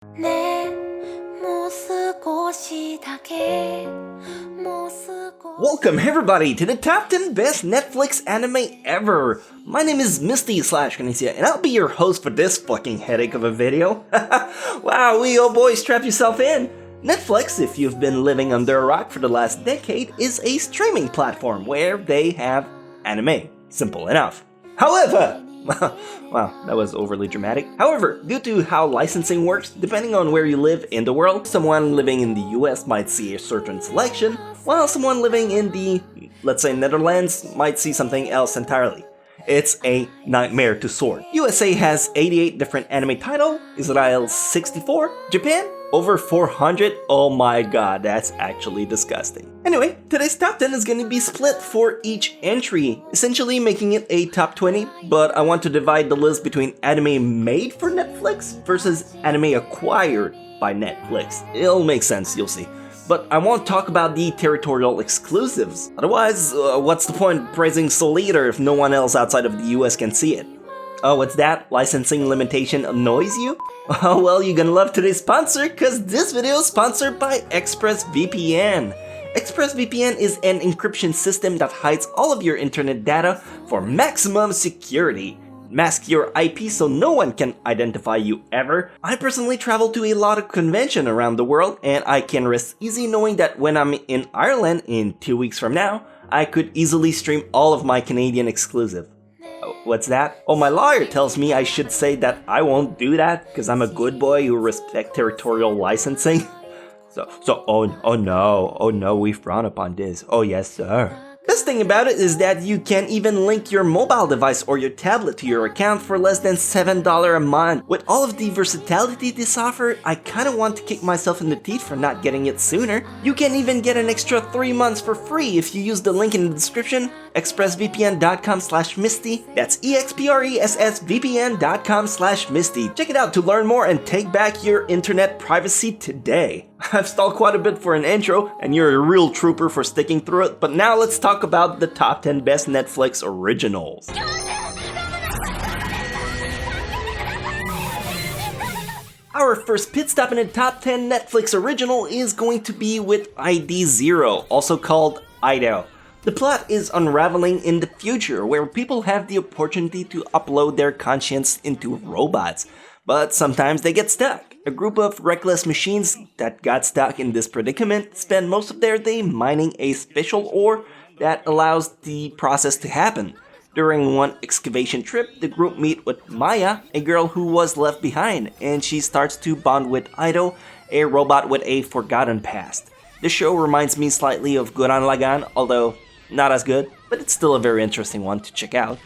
Welcome everybody to the top 10 best Netflix anime ever! My name is Misty / Chronexia, and I'll be your host for this fucking headache of a video. Wow, oh boy, strap yourself in! Netflix, if you've been living under a rock for the last decade, is a streaming platform where they have anime. Simple enough. However, wow, that was overly dramatic. However, due to how licensing works, depending on where you live in the world, someone living in the US might see a certain selection, while someone living in the, let's say, Netherlands might see something else entirely. It's a nightmare to sort. USA has 88 different anime titles, Israel 64, Japan over 400. Oh my god, that's actually disgusting. Anyway, today's top 10 is going to be split for each entry, essentially making it a top 20, but I want to divide the list between anime made for Netflix versus anime acquired by Netflix. It'll make sense, you'll see. But I won't talk about the territorial exclusives. Otherwise, what's the point praising Soul Eater if no one else outside of the US can see it? Oh, what's that? Licensing limitation annoys you? Oh well, you're gonna love today's sponsor, cause this video is sponsored by ExpressVPN. ExpressVPN is an encryption system that hides all of your internet data for maximum security. Mask your IP so no one can identify you ever. I personally travel to a lot of conventions around the world, and I can rest easy knowing that when I'm in Ireland in 2 weeks from now, I could easily stream all of my Canadian exclusive. What's that? Oh, my lawyer tells me I should say that I won't do that because I'm a good boy who respects territorial licensing. Oh no, we frown upon this. Oh yes, sir. Best thing about it is that you can even link your mobile device or your tablet to your account for less than $7 a month. With all of the versatility this offers, I kinda want to kick myself in the teeth for not getting it sooner. You can even get an extra 3 months for free if you use the link in the description, expressvpn.com/Misty. That's expressvpn.com/Misty. Check it out to learn more and take back your internet privacy today. I've stalled quite a bit for an intro, and you're a real trooper for sticking through it, but now let's talk about the top 10 best Netflix originals. Our first pit stop in the top 10 Netflix original is going to be with ID Zero, also called Ido. The plot is unraveling in the future where people have the opportunity to upload their conscience into robots, but sometimes they get stuck. A group of reckless machines that got stuck in this predicament spend most of their day mining a special ore that allows the process to happen. During one excavation trip, the group meet with Maya, a girl who was left behind, and she starts to bond with Ido, a robot with a forgotten past. The show reminds me slightly of Gurren Lagann, although not as good, but it's still a very interesting one to check out.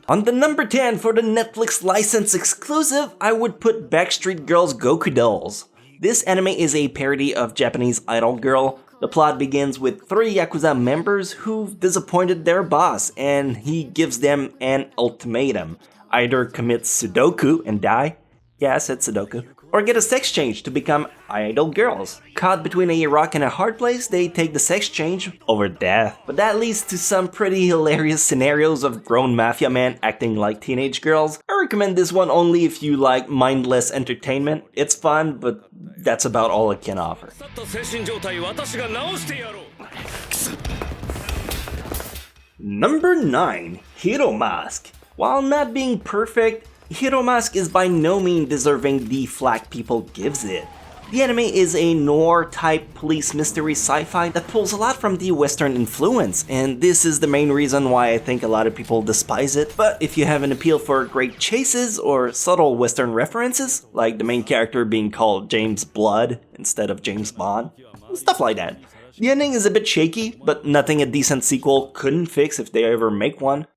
On the number 10 for the Netflix license exclusive, I would put Backstreet Girls Goku Dolls. This anime is a parody of Japanese Idol Girl. The plot begins with 3 Yakuza members who've disappointed their boss, and he gives them an ultimatum. Either commit Sudoku and die, yeah I said Sudoku, or get a sex change to become idol girls. Caught between a rock and a hard place, they take the sex change over death. But that leads to some pretty hilarious scenarios of grown mafia men acting like teenage girls. I recommend this one only if you like mindless entertainment. It's fun, but that's about all it can offer. Number 9, Hero Mask. While not being perfect, Hero Mask is by no means deserving the flack people gives it. The anime is a noir-type police mystery sci-fi that pulls a lot from the Western influence, and this is the main reason why I think a lot of people despise it. But if you have an appeal for great chases or subtle Western references, like the main character being called James Blood instead of James Bond, stuff like that. The ending is a bit shaky, but nothing a decent sequel couldn't fix if they ever make one.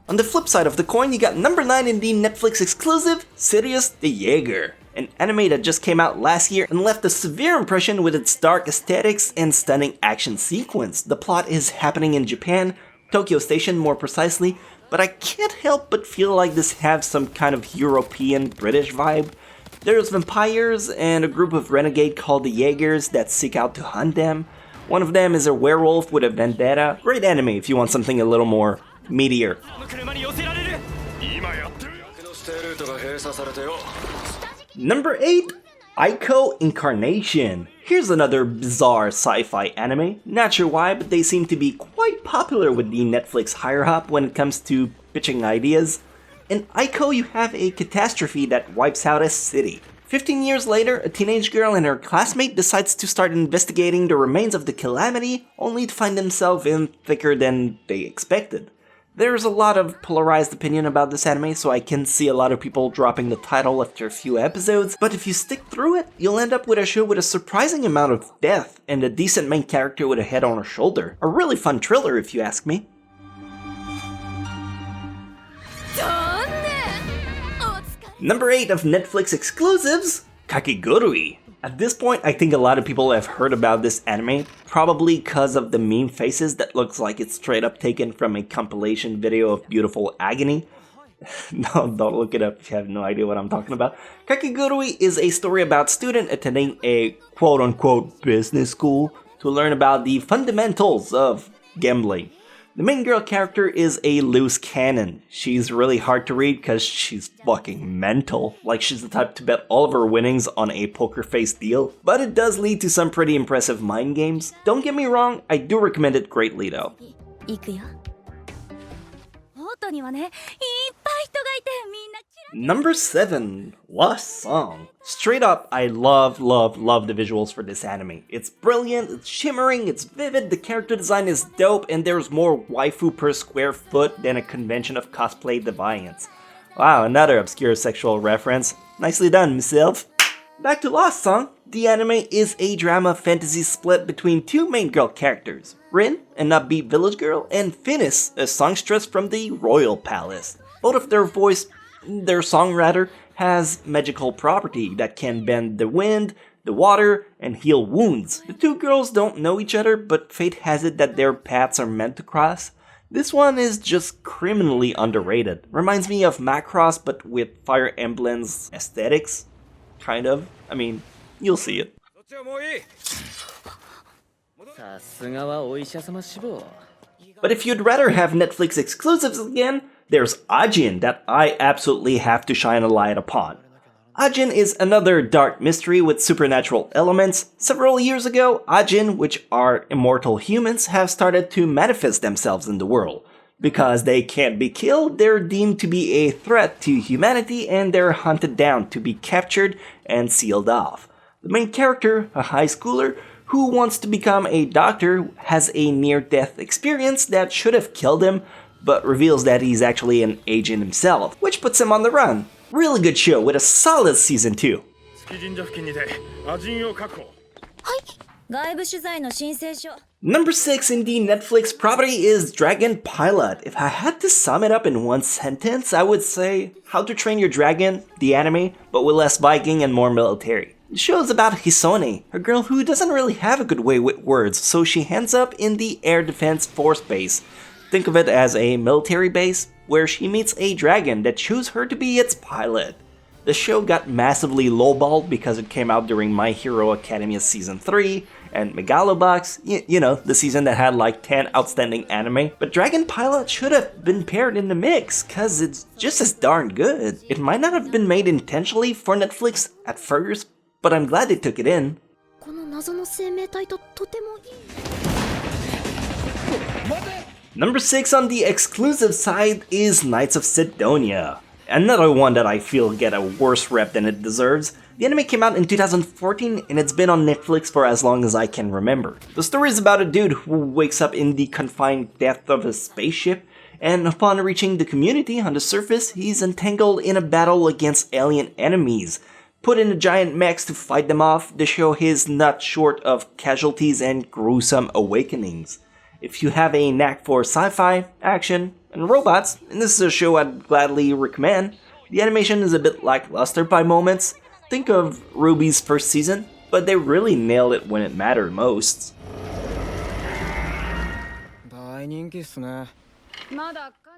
On the flip side of the coin, you got number 9 in the Netflix exclusive, Sirius the Jaeger, an anime that just came out last year and left a severe impression with its dark aesthetics and stunning action sequence. The plot is happening in Japan, Tokyo Station more precisely, but I can't help but feel like this has some kind of European British vibe. There's vampires and a group of renegades called the Jaegers that seek out to hunt them. One of them is a werewolf with a vendetta. Great anime if you want something a little more meatier. Number 8. Aiko Incarnation. Here's another bizarre sci-fi anime. Not sure why, but they seem to be quite popular with the Netflix higher-up when it comes to pitching ideas. In Aiko, you have a catastrophe that wipes out a city. 15 years later, a teenage girl and her classmate decides to start investigating the remains of the calamity, only to find themselves in thicker than they expected. There's a lot of polarized opinion about this anime, so I can see a lot of people dropping the title after a few episodes, but if you stick through it, you'll end up with a show with a surprising amount of death and a decent main character with a head on her shoulder. A really fun thriller if you ask me. Number 8 of Netflix exclusives, Kakegurui. At this point, I think a lot of people have heard about this anime, probably because of the meme faces that looks like it's straight up taken from a compilation video of beautiful agony. No, don't look it up if you have no idea what I'm talking about. Kakegurui is a story about a student attending a quote-unquote business school to learn about the fundamentals of gambling. The main girl character is a loose cannon. She's really hard to read because she's fucking mental. Like she's the type to bet all of her winnings on a poker face deal. But it does lead to some pretty impressive mind games. Don't get me wrong, I do recommend it greatly though. Number 7, Lost Song. Straight up, I love the visuals for this anime. It's brilliant, it's shimmering, it's vivid, the character design is dope, and there's more waifu per square foot than a convention of cosplay deviants. Wow, another obscure sexual reference. Nicely done, myself. Back to Lost Song. The anime is a drama fantasy split between two main girl characters, Rin, an upbeat village girl, and Finis, a songstress from the royal palace. Both of their song rather, has magical property that can bend the wind, the water, and heal wounds. The two girls don't know each other, but fate has it that their paths are meant to cross. This one is just criminally underrated. Reminds me of Macross, but with Fire Emblem's aesthetics. Kind of. I mean, you'll see it. But if you'd rather have Netflix exclusives again, there's Ajin that I absolutely have to shine a light upon. Ajin is another dark mystery with supernatural elements. Several years ago, Ajin, which are immortal humans, have started to manifest themselves in the world. Because they can't be killed, they're deemed to be a threat to humanity and they're hunted down to be captured and sealed off. The main character, a high schooler, who wants to become a doctor, has a near-death experience that should have killed him, but reveals that he's actually an agent himself, which puts him on the run. Really good show with a solid season 2. Number 6 in the Netflix property is Dragon Pilot. If I had to sum it up in one sentence, I would say How to Train Your Dragon, the anime, but with less Viking and more military. The show is about Hisone, a girl who doesn't really have a good way with words, so she ends up in the Air Defense Force base. Think of it as a military base, where she meets a dragon that chose her to be its pilot. The show got massively lowballed because it came out during My Hero Academia Season 3, and Megalobox, you know, the season that had like 10 outstanding anime. But Dragon Pilot should have been paired in the mix, cause it's just as darn good. It might not have been made intentionally for Netflix at first, but I'm glad they took it in. Number 6 on the exclusive side is Knights of Sidonia. Another one that I feel get a worse rep than it deserves. The anime came out in 2014 and it's been on Netflix for as long as I can remember. The story is about a dude who wakes up in the confined depth of a spaceship, and upon reaching the community on the surface, he's entangled in a battle against alien enemies. Put in a giant mechs to fight them off, the show is not short of casualties and gruesome awakenings. If you have a knack for sci-fi, action, and robots, and this is a show I'd gladly recommend, the animation is a bit lackluster by moments. Think of Ruby's first season, but they really nailed it when it mattered most.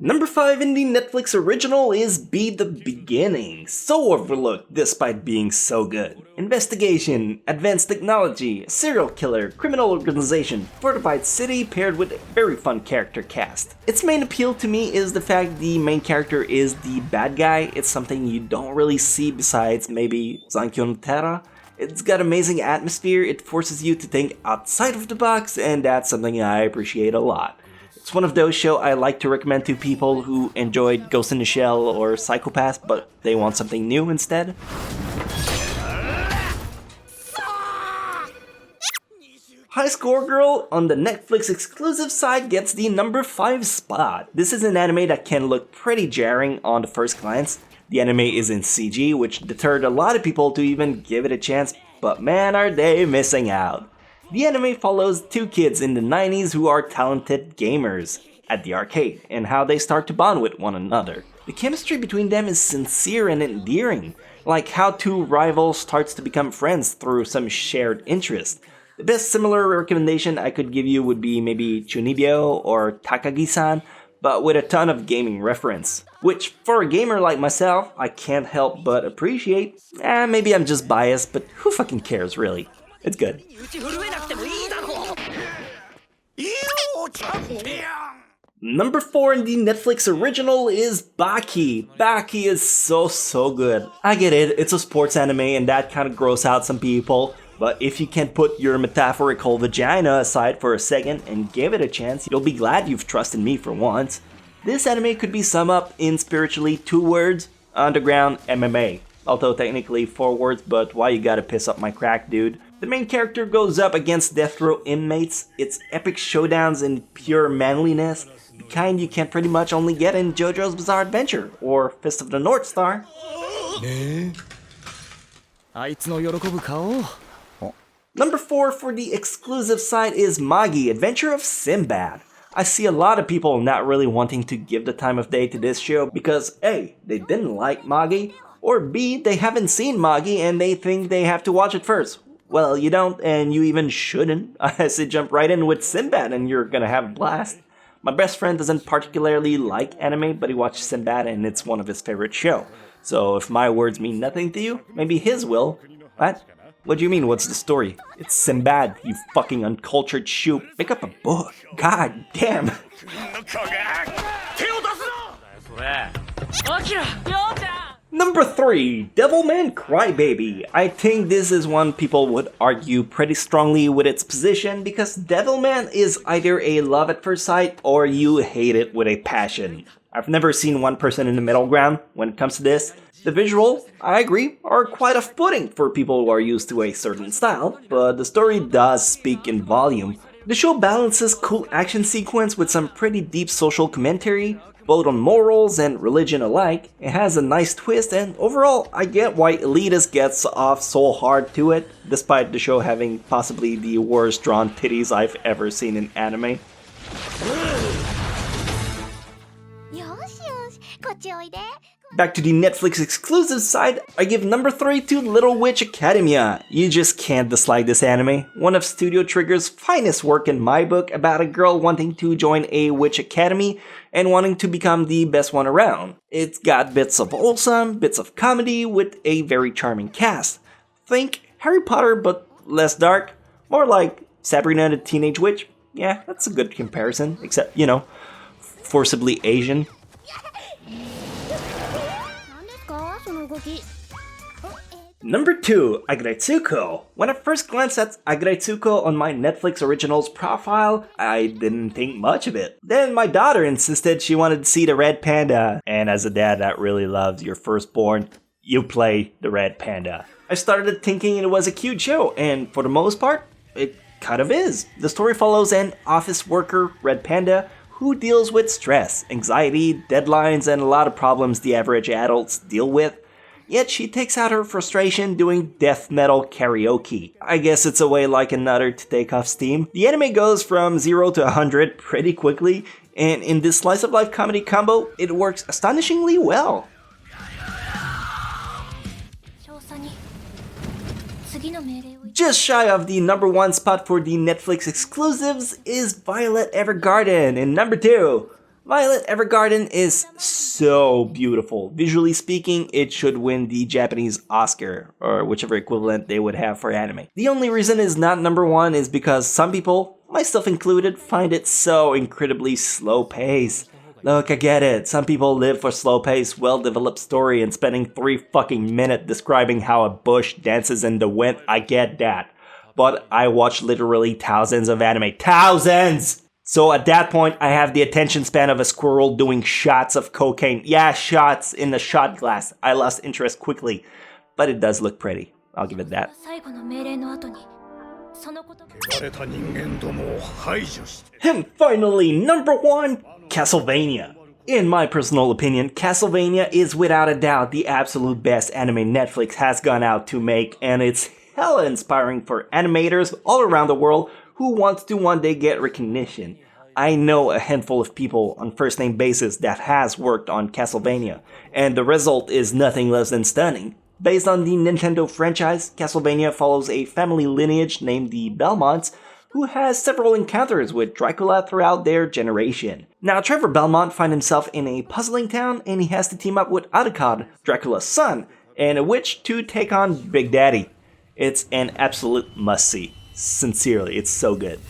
Number 5 indie Netflix original is Be the Beginning. So overlooked despite being so good. Investigation, advanced technology, serial killer, criminal organization, fortified city paired with a very fun character cast. Its main appeal to me is the fact the main character is the bad guy. It's something you don't really see besides maybe Zankyo no Terra. It's got amazing atmosphere, it forces you to think outside of the box, and that's something I appreciate a lot. It's one of those shows I like to recommend to people who enjoyed Ghost in the Shell or Psychopath, but they want something new instead. High Score Girl on the Netflix exclusive side gets the number 5 spot. This is an anime that can look pretty jarring on the first glance. The anime is in CG, which deterred a lot of people to even give it a chance, but man are they missing out. The anime follows two kids in the 90s who are talented gamers at the arcade, and how they start to bond with one another. The chemistry between them is sincere and endearing, like how two rivals starts to become friends through some shared interest. The best similar recommendation I could give you would be maybe Chunibyo or Takagi-san, but with a ton of gaming reference. Which, for a gamer like myself, I can't help but appreciate. Maybe I'm just biased, but who fucking cares really? It's good. Number 4 in the Netflix original is Baki. Baki is so good. I get it, it's a sports anime and that kind of gross out some people, but if you can put your metaphorical vagina aside for a second and give it a chance, you'll be glad you've trusted me for once. This anime could be summed up in spiritually 2 words, underground MMA. Although technically 4 words, but why you gotta piss up my crack, dude? The main character goes up against death row inmates. It's epic showdowns in pure manliness, the kind you can pretty much only get in JoJo's Bizarre Adventure or Fist of the North Star. Number 4 for the exclusive side is Magi, Adventure of Sinbad. I see a lot of people not really wanting to give the time of day to this show because A, they didn't like Magi, or B, they haven't seen Magi and they think they have to watch it first. Well, you don't, and you even shouldn't. I say jump right in with Sinbad and you're gonna have a blast. My best friend doesn't particularly like anime, but he watched Sinbad and it's one of his favorite shows. So if my words mean nothing to you, maybe his will. What? What do you mean, what's the story? It's Sinbad, you fucking uncultured shoot. Pick up a book. God damn. Number 3, Devilman Crybaby. I think this is one people would argue pretty strongly with its position because Devilman is either a love at first sight or you hate it with a passion. I've never seen one person in the middle ground when it comes to this. The visuals, I agree, are quite off-putting for people who are used to a certain style, but the story does speak in volume. The show balances cool action sequence with some pretty deep social commentary, both on morals and religion alike. It has a nice twist, and overall, I get why Elitist gets off so hard to it, despite the show having possibly the worst drawn titties I've ever seen in anime. Back to the Netflix exclusive side, I give number 3 to Little Witch Academia. You just can't dislike this anime. One of Studio Trigger's finest work in my book about a girl wanting to join a witch academy and wanting to become the best one around. It's got bits of wholesome, bits of comedy with a very charming cast. Think Harry Potter but less dark, more like Sabrina the Teenage Witch. Yeah, that's a good comparison, except, you know, forcibly Asian. Number 2, Aggretsuko. When I first glanced at Aggretsuko on my Netflix Originals profile, I didn't think much of it. Then my daughter insisted she wanted to see the red panda, and as a dad that really loves your firstborn, you play the red panda. I started thinking it was a cute show, and for the most part, it kind of is. The story follows an office worker, Red Panda, who deals with stress, anxiety, deadlines, and a lot of problems the average adults deal with. Yet she takes out her frustration doing death metal karaoke. I guess it's a way like another to take off steam. The anime goes from 0 to 100 pretty quickly, and in this slice of life comedy combo, it works astonishingly well. Just shy of the number 1 spot for the Netflix exclusives is Violet Evergarden in number 2. Violet Evergarden is so beautiful. Visually speaking, it should win the Japanese Oscar, or whichever equivalent they would have for anime. The only reason it's not number one is because some people, myself included, find it so incredibly slow paced. Look, I get it. Some people live for slow paced, well-developed story and spending 3 fucking minutes describing how a bush dances in the wind. I get that. But I watch literally thousands of anime. Thousands! So at that point, I have the attention span of a squirrel doing shots of cocaine. Yeah, shots in the shot glass. I lost interest quickly, but it does look pretty. I'll give it that. And finally, number 1, Castlevania. In my personal opinion, Castlevania is without a doubt the absolute best anime Netflix has gone out to make, and it's hella inspiring for animators all around the world who wants to one day get recognition. I know a handful of people on first name basis that has worked on Castlevania, and the result is nothing less than stunning. Based on the Nintendo franchise, Castlevania follows a family lineage named the Belmonts, who has several encounters with Dracula throughout their generation. Now, Trevor Belmont finds himself in a puzzling town, and he has to team up with Alucard, Dracula's son, and a witch to take on Big Daddy. It's an absolute must-see. Sincerely, it's so good.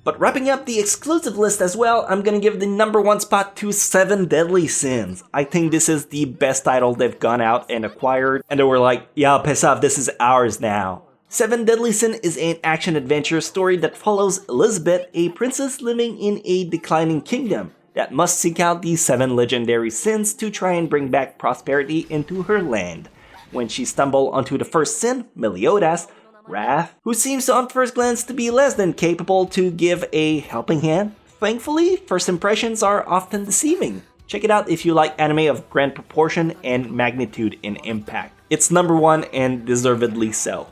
But wrapping up the exclusive list as well, I'm gonna give the number 1 spot to 7 Deadly Sins. I think this is the best title they've gone out and acquired, and they were like, yeah, piss off, this is ours now. 7 Deadly Sin is an action-adventure story that follows Elizabeth, a princess living in a declining kingdom, that must seek out the 7 legendary sins to try and bring back prosperity into her land. When she stumbles onto the first sin, Meliodas, Wrath, who seems on first glance to be less than capable to give a helping hand. Thankfully, first impressions are often deceiving. Check it out if you like anime of grand proportion and magnitude in impact. It's number 1 and deservedly so.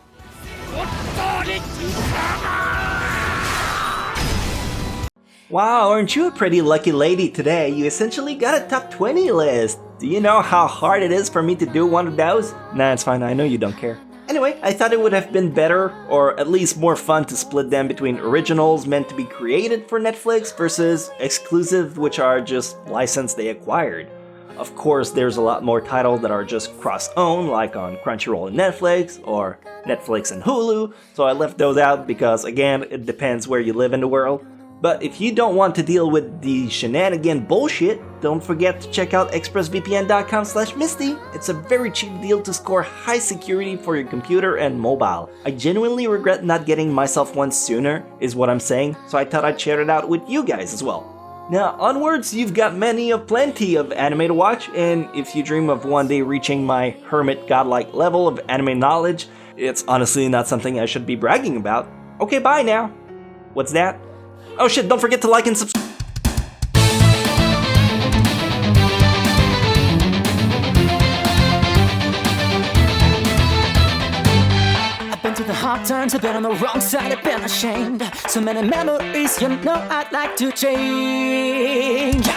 Wow, aren't you a pretty lucky lady today? You essentially got a top 20 list. Do you know how hard it is for me to do one of those? Nah, it's fine, I know you don't care. Anyway, I thought it would have been better, or at least more fun to split them between originals meant to be created for Netflix versus exclusive, which are just licensed they acquired. Of course, there's a lot more titles that are just cross-owned, like on Crunchyroll and Netflix, or Netflix and Hulu, so I left those out because, again, it depends where you live in the world. But if you don't want to deal with the shenanigan bullshit, don't forget to check out expressvpn.com/Misty. It's a very cheap deal to score high security for your computer and mobile. I genuinely regret not getting myself one sooner, is what I'm saying, so I thought I'd share it out with you guys as well. Now, onwards, you've got plenty of anime to watch, and if you dream of one day reaching my hermit godlike level of anime knowledge, it's honestly not something I should be bragging about. Okay, bye now. What's that? Oh shit, don't forget to like and subscribe. I've been through the hard times, I've been on the wrong side, I've been ashamed. So many memories, you know I'd like to change.